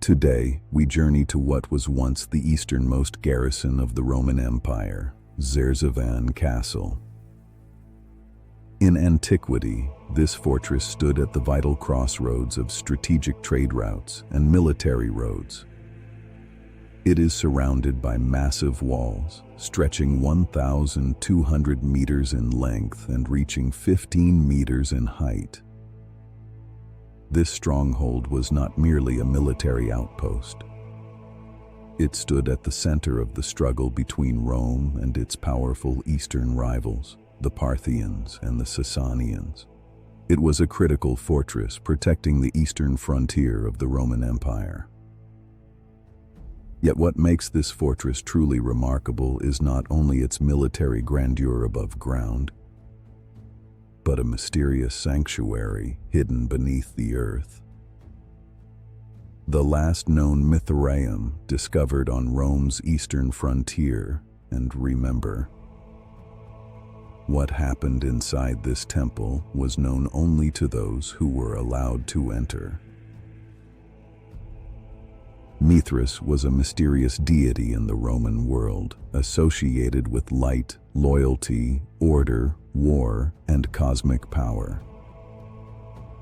Today, we journey to what was once the easternmost garrison of the Roman Empire, Zerzvan Castle. In antiquity, this fortress stood at the vital crossroads of strategic trade routes and military roads. It is surrounded by massive walls, stretching 1,200 meters in length and reaching 15 meters in height. This stronghold was not merely a military outpost. It stood at the center of the struggle between Rome and its powerful eastern rivals, the Parthians and the Sasanians. It was a critical fortress protecting the eastern frontier of the Roman Empire. Yet what makes this fortress truly remarkable is not only its military grandeur above ground, but a mysterious sanctuary hidden beneath the earth. The last known MITHRAEUM, discovered on Rome's eastern frontier. And remember, what happened inside this temple was known only to those who were allowed to enter. Mithras was a mysterious deity in the Roman world, associated with light, loyalty, order, war, and cosmic power.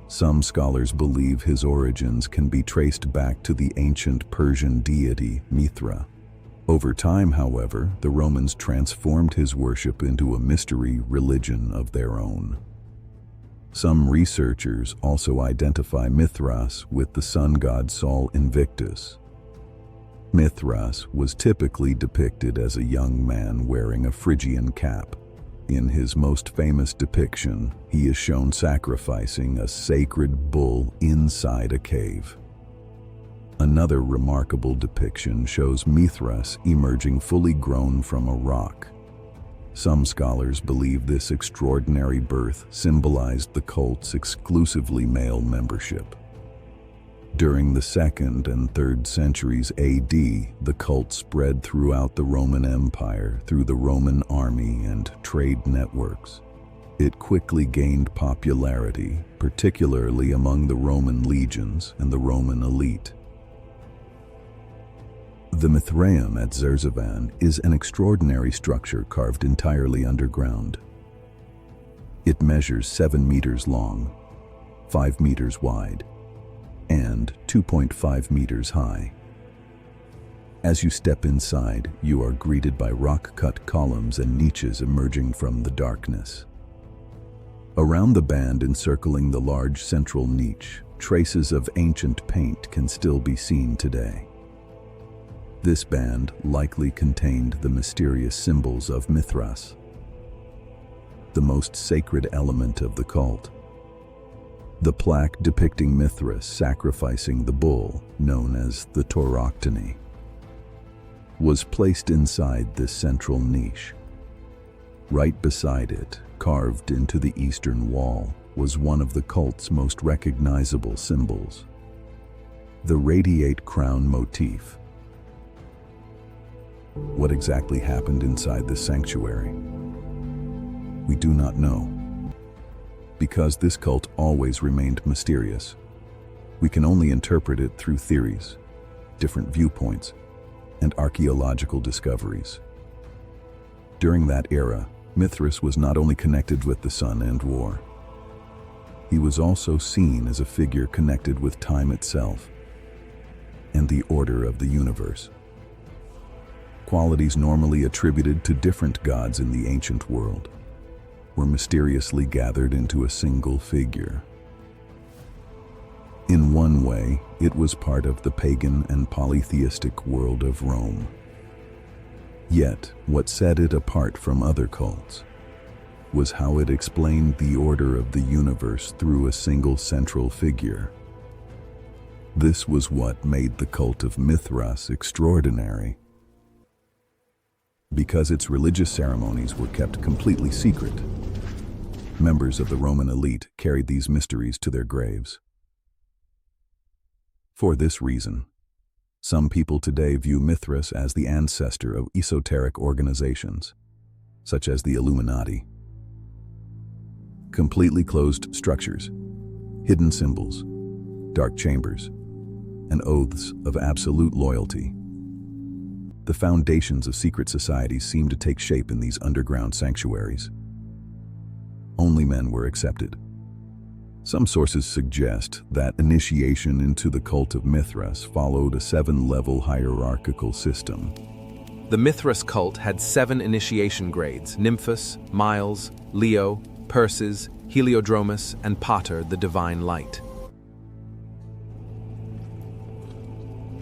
Some scholars believe his origins can be traced back to the ancient Persian deity Mithra. Over time, however, the Romans transformed his worship into a mystery religion of their own. Some researchers also identify Mithras with the sun god Sol Invictus. Mithras was typically depicted as a young man wearing a Phrygian cap. In his most famous depiction, he is shown sacrificing a sacred bull inside a cave. Another remarkable depiction shows Mithras emerging fully grown from a rock. Some scholars believe this extraordinary birth symbolized the cult's exclusively male membership. During the 2nd and 3rd centuries AD, the cult spread throughout the Roman Empire through the Roman army and trade networks. It quickly gained popularity, particularly among the Roman legions and the Roman elite. The MITHRAEUM at Zerzvan is an extraordinary structure carved entirely underground. It measures 7 meters long, 5 meters wide, and 2.5 meters high. As you step inside, you are greeted by rock-cut columns and niches emerging from the darkness. Around the band encircling the large central niche, traces of ancient paint can still be seen today. This band likely contained the mysterious symbols of Mithras, the most sacred element of the cult. The plaque depicting Mithras sacrificing the bull, known as the TAUROCTONY, was placed inside this central niche. Right beside it, carved into the eastern wall, was one of the cult's most recognizable symbols, the radiate crown motif. What exactly happened inside this sanctuary? We do not know. Because this cult always remained mysterious, we can only interpret it through theories, different viewpoints, and archaeological discoveries. During that era, Mithras was not only connected with the sun and war. He was also seen as a figure connected with time itself and the order of the universe. Qualities normally attributed to different gods in the ancient world were mysteriously gathered into a single figure. In one way, it was part of the pagan and polytheistic world of Rome. Yet, what set it apart from other cults was how it explained the order of the universe through a single central figure. This was what made the cult of Mithras extraordinary. Because its religious ceremonies were kept completely secret, members of the Roman elite carried these mysteries to their graves. For this reason, some people today view Mithras as the ancestor of esoteric organizations, such as the Illuminati. Completely closed structures, hidden symbols, dark chambers, and oaths of absolute loyalty. The foundations of secret societies seemed to take shape in these underground sanctuaries. Only men were accepted. Some sources suggest that initiation into the cult of Mithras followed a 7-level hierarchical system. The Mithras cult had 7 initiation grades: Nymphos, Miles, Leo, Perses, Heliodromus, and Pater, the divine light.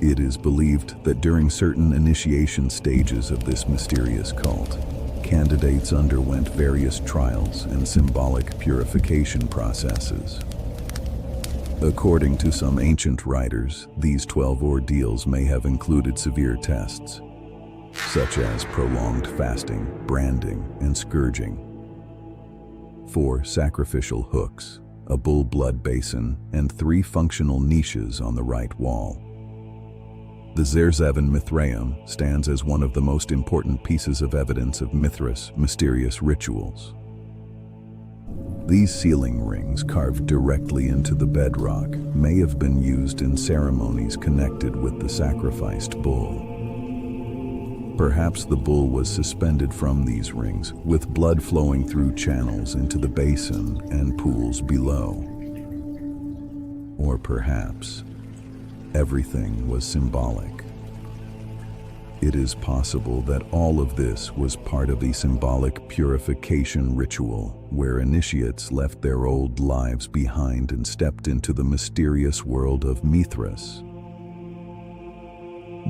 It is believed that during certain initiation stages of this mysterious cult, candidates underwent various trials and symbolic purification processes. According to some ancient writers, these 12 ordeals may have included severe tests, such as prolonged fasting, branding, and scourging. 4 sacrificial hooks, a bull blood basin, and 3 functional niches on the right wall. The Zerzevan MITHRAEUM stands as one of the most important pieces of evidence of Mithras' mysterious rituals. These ceiling rings, carved directly into the bedrock, may have been used in ceremonies connected with the sacrificed bull. Perhaps the bull was suspended from these rings, with blood flowing through channels into the basin and pools below. Or perhaps everything was symbolic. It is possible that all of this was part of a symbolic purification ritual where initiates left their old lives behind and stepped into the mysterious world of Mithras.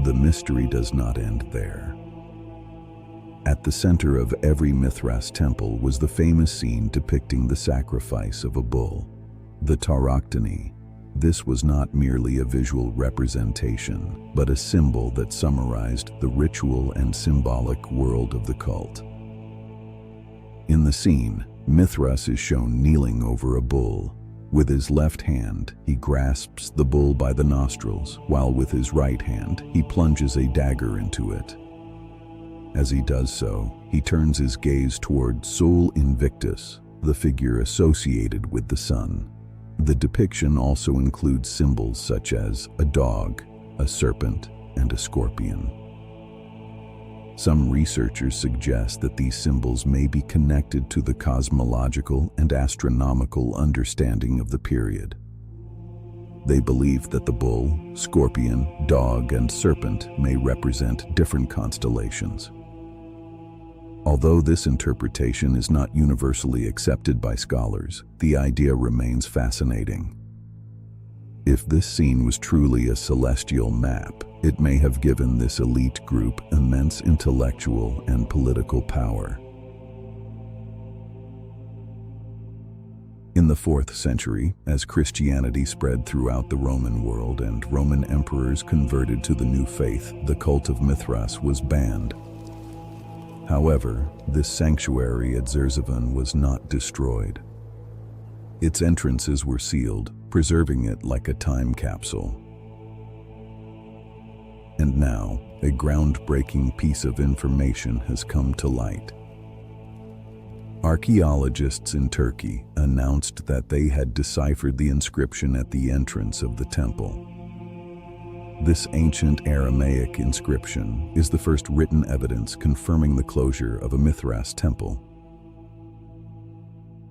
The mystery does not end there. At the center of every Mithras temple was the famous scene depicting the sacrifice of a bull, the TAUROCTONY. This was not merely a visual representation, but a symbol that summarized the ritual and symbolic world of the cult. In the scene, Mithras is shown kneeling over a bull. With his left hand, he grasps the bull by the nostrils, while with his right hand, he plunges a dagger into it. As he does so, he turns his gaze toward Sol Invictus, the figure associated with the sun. The depiction also includes symbols such as a dog, a serpent, and a scorpion. Some researchers suggest that these symbols may be connected to the cosmological and astronomical understanding of the period. They believe that the bull, scorpion, dog, and serpent may represent different constellations. Although this interpretation is not universally accepted by scholars, the idea remains fascinating. If this scene was truly a celestial map, it may have given this elite group immense intellectual and political power. In the 4th century, as Christianity spread throughout the Roman world and Roman emperors converted to the new faith, the cult of Mithras was banned. However, this sanctuary at Zerzevan was not destroyed. Its entrances were sealed, preserving it like a time capsule. And now, a groundbreaking piece of information has come to light. Archaeologists in Turkey announced that they had deciphered the inscription at the entrance of the temple. This ancient Aramaic inscription is the first written evidence confirming the closure of a Mithras temple.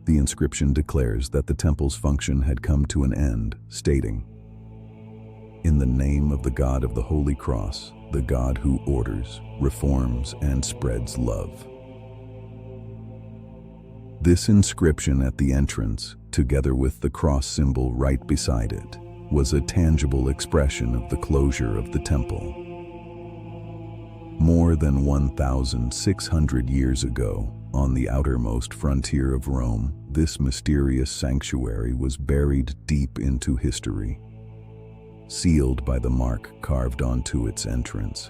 The inscription declares that the temple's function had come to an end, stating, "In the name of the God of the Holy Cross, the God who orders, reforms, and spreads love." This inscription at the entrance, together with the cross symbol right beside it, was a tangible expression of the closure of the temple. More than 1,600 years ago, on the outermost frontier of Rome, this mysterious sanctuary was buried deep into history, sealed by the mark carved onto its entrance.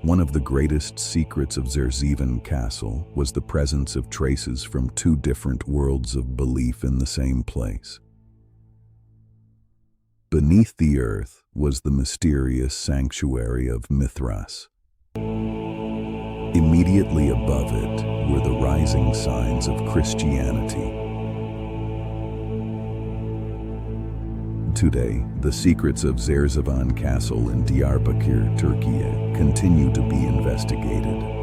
One of the greatest secrets of Zerzevan Castle was the presence of traces from 2 different worlds of belief in the same place. Beneath the earth was the mysterious sanctuary of Mithras. Immediately above it were the rising signs of Christianity. Today, the secrets of Zerzevan Castle in Diyarbakir, Turkey, continue to be investigated.